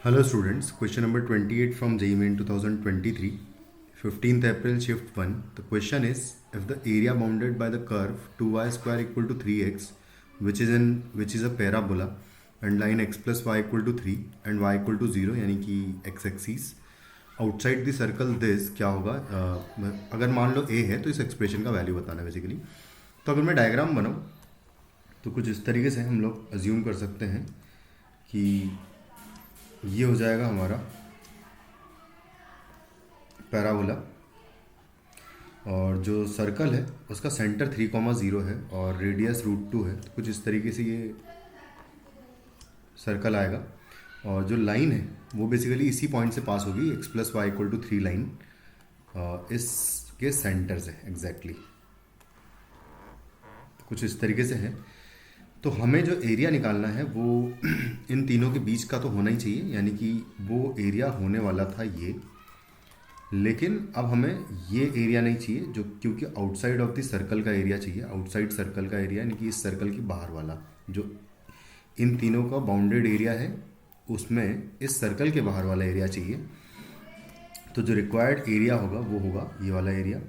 Hello students, question number 28 from JEE Main 2023, 15th April shift 1. The question is, if the area bounded by the curve 2y square equal to 3x, which is a parabola, and line x plus y equal to 3 and y equal to 0 यानी कि x axis outside the circle this क्या होगा। अगर मान लो a है तो इस expression का वैल्यू बताना है बेसिकली। तो अगर मैं डायग्राम बनाऊँ तो कुछ इस तरीके से हम लोग अज्यूम कर सकते हैं कि ये हो जाएगा हमारा पैराबोला, और जो सर्कल है उसका सेंटर 3,0 है और रेडियस √2 है। तो कुछ इस तरीके से ये सर्कल आएगा, और जो लाइन है वो बेसिकली इसी पॉइंट से पास होगी, x plus y equal to 3 line इसके सेंटर से एग्जैक्टली। तो कुछ इस तरीके से है। तो हमें जो एरिया निकालना है वो इन तीनों के बीच का तो होना ही चाहिए, यानी कि वो एरिया होने वाला था ये। लेकिन अब हमें ये एरिया नहीं चाहिए जो, क्योंकि आउटसाइड ऑफ द सर्कल का एरिया चाहिए। आउटसाइड सर्कल का एरिया यानी कि इस सर्कल की बाहर वाला, जो इन तीनों का बाउंडेड एरिया है उसमें इस सर्कल के बाहर वाला एरिया चाहिए। तो जो रिक्वायर्ड एरिया होगा वो होगा ये वाला एरिया।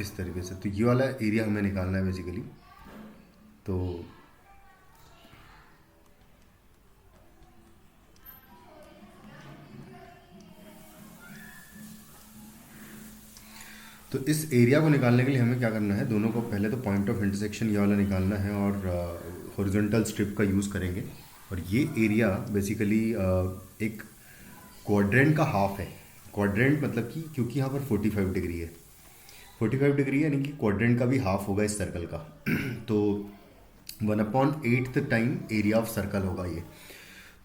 इस तरीके से तो ये वाला एरिया हमें निकालना है बेसिकली। तो इस एरिया को निकालने के लिए हमें क्या करना है, दोनों को पहले तो पॉइंट ऑफ इंटरसेक्शन ये वाला निकालना है और हॉरिजॉन्टल स्ट्रिप का यूज़ करेंगे। और ये एरिया बेसिकली एक क्वाड्रेंट का हाफ है। क्वाड्रेंट मतलब कि क्योंकि यहाँ पर 45 डिग्री है, 45 डिग्री यानी कि क्वाड्रेंट का भी हाफ होगा इस सर्कल का। तो 1/8 टाइम एरिया ऑफ सर्कल होगा ये।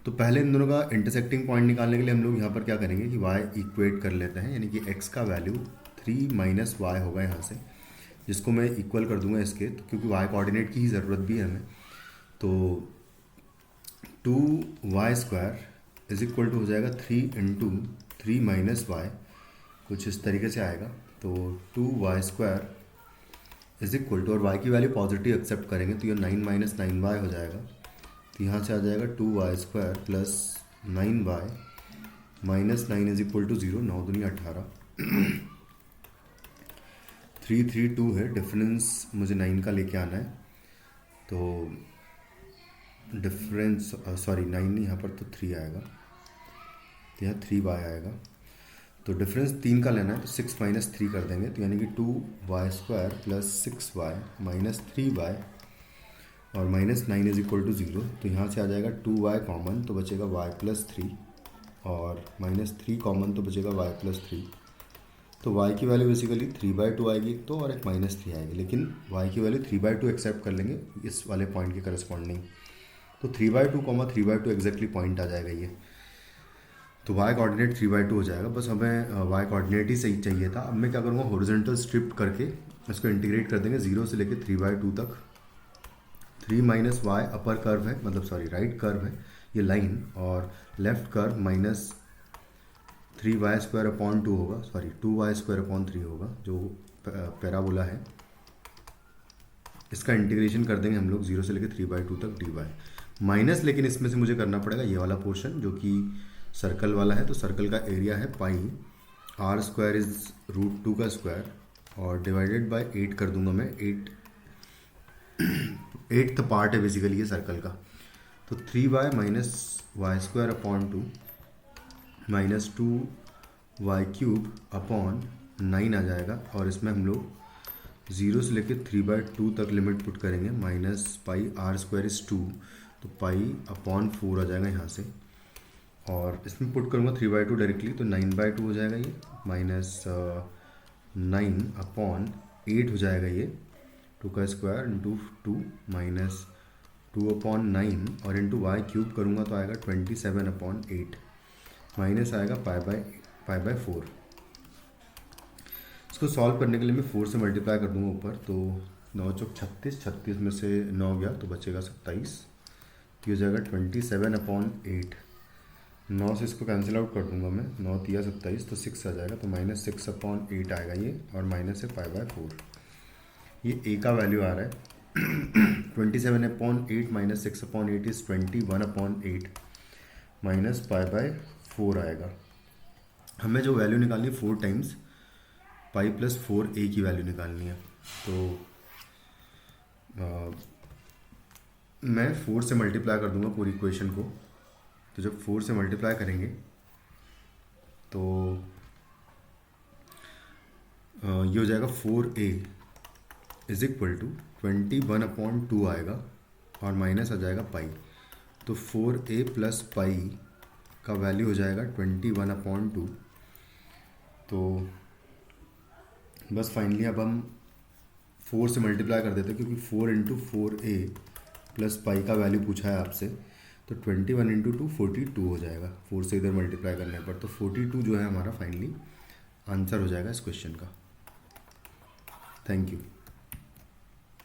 तो पहले इन दोनों का इंटरसेक्टिंग पॉइंट निकालने के लिए हम लोग यहाँ पर क्या करेंगे कि y इक्वेट कर लेते हैं, यानी कि x का वैल्यू 3 माइनस वाई होगा यहाँ से, जिसको मैं इक्वल कर दूंगा इसके, तो क्योंकि y कोऑर्डिनेट की ही ज़रूरत भी है हमें। तो 2y square is equal to हो जाएगा 3 इंटू 3 माइनस वाई, कुछ इस तरीके से आएगा। तो 2y square is equal to, और y की वैल्यू पॉजिटिव एक्सेप्ट करेंगे तो ये 9 माइनस 9y हो जाएगा। तो यहाँ से आ जाएगा 2y square plus 9y minus 9 is equal to 0, 9 दूनी 18, 332 है। डिफरेंस मुझे 9 का लेके आना है, तो डिफरेंस सॉरी 9 नहीं, यहाँ पर तो 3 आएगा, तो यहाँ 3y आएगा। तो डिफरेंस 3 का लेना है तो 6 माइनस 3 कर देंगे, तो यानी कि 2y square plus 6y minus 3y और माइनस 9 इज इक्वल टू 0। तो यहाँ से आ जाएगा 2y कॉमन तो बचेगा y प्लस 3, और माइनस 3 कॉमन तो बचेगा y प्लस 3। तो y की वैल्यू बेसिकली 3/2 आएगी तो, और एक माइनस 3 आएगी, लेकिन y की वैल्यू 3/2 एक्सेप्ट कर लेंगे इस वाले पॉइंट के करस्पॉन्डिंग। तो 3/2 3/2 एग्जैक्टली पॉइंट आ जाएगा ये। तो y कोऑर्डिनेट 3/2 हो जाएगा। बस हमें y कोऑर्डिनेट ही सही चाहिए था। अब मैं क्या करूँगा, हॉरिजॉन्टल स्ट्रिप करके इसको इंटीग्रेट कर देंगे 0 से लेकर 3/2 तक। 3 माइनस वाई अपर कर्व है, मतलब सॉरी राइट कर्व है ये लाइन, और left curve minus 3y square upon 2 होगा, सॉरी 2y स्क्वायर अपॉन 3 होगा, जो पैराबोला है। इसका इंटीग्रेशन कर देंगे हम लोग 0 से लेकर 3/2 तक dy माइनस, लेकिन इसमें से मुझे करना पड़ेगा ये वाला पोर्शन जो कि सर्कल वाला है। तो सर्कल का एरिया है पाई r स्क्वायर इज √2 का स्क्वायर, और डिवाइडेड बाय 8 कर दूंगा मैं। 8th पार्ट है बेसिकली ये सर्कल का। तो 3y minus y square upon 2 minus 2y cube upon 9 आ जाएगा, और इसमें हम लोग 0 से लेकर 3/2 तक लिमिट पुट करेंगे। Minus pi r square is 2, तो पाई अपॉन 4 आ जाएगा यहाँ से, और इसमें पुट करूँगा 3/2 डायरेक्टली, तो 9/2 हो जाएगा ये, माइनस 9 अपॉन 8 हो जाएगा ये, 2 का स्क्वायर इंटू 2 माइनस 2 अपॉन 9, और इंटू वाई क्यूब करूँगा तो आएगा 27 अपॉन 8, माइनस आएगा पाई बाय 4। इसको सॉल्व करने के लिए मैं 4 से मल्टीप्लाई कर दूँगा ऊपर, तो 9 चौक 36, 36 में से 9 गया तो बचेगा 27, तो ये हो जाएगा 27 अपॉन 8। 9 से इसको कैंसिल आउट कर दूंगा मैं, 9 तिया 27, तो 6 आ जाएगा, तो माइनस 6 अपॉन 8 आएगा ये, और माइनस है पाई बाय 4। ये ए का वैल्यू आ रहा है। 27/8 minus 6/8 is 21/8 minus pi by 4 आएगा। हमें जो वैल्यू निकालनी है 4 टाइम्स पाई प्लस 4a की वैल्यू निकालनी है। तो मैं 4 से मल्टीप्लाई कर दूंगा पूरी इक्वेशन को। तो जब 4 से मल्टीप्लाई करेंगे तो ये हो जाएगा 4a इज इक्वल टू 21/2 आएगा और माइनस आ जाएगा पाई। तो 4a प्लस पाई का वैल्यू हो जाएगा 21/2। तो बस फाइनली अब हम 4 से मल्टीप्लाई कर देते हैं, क्योंकि 4 इंटू 4a प्लस पाई का वैल्यू पूछा है आपसे। तो 21 इंटू 2 42 हो जाएगा 4 से इधर मल्टीप्लाई करने पर। तो 42 जो है हमारा फाइनली आंसर हो जाएगा इस क्वेश्चन का। Thank you.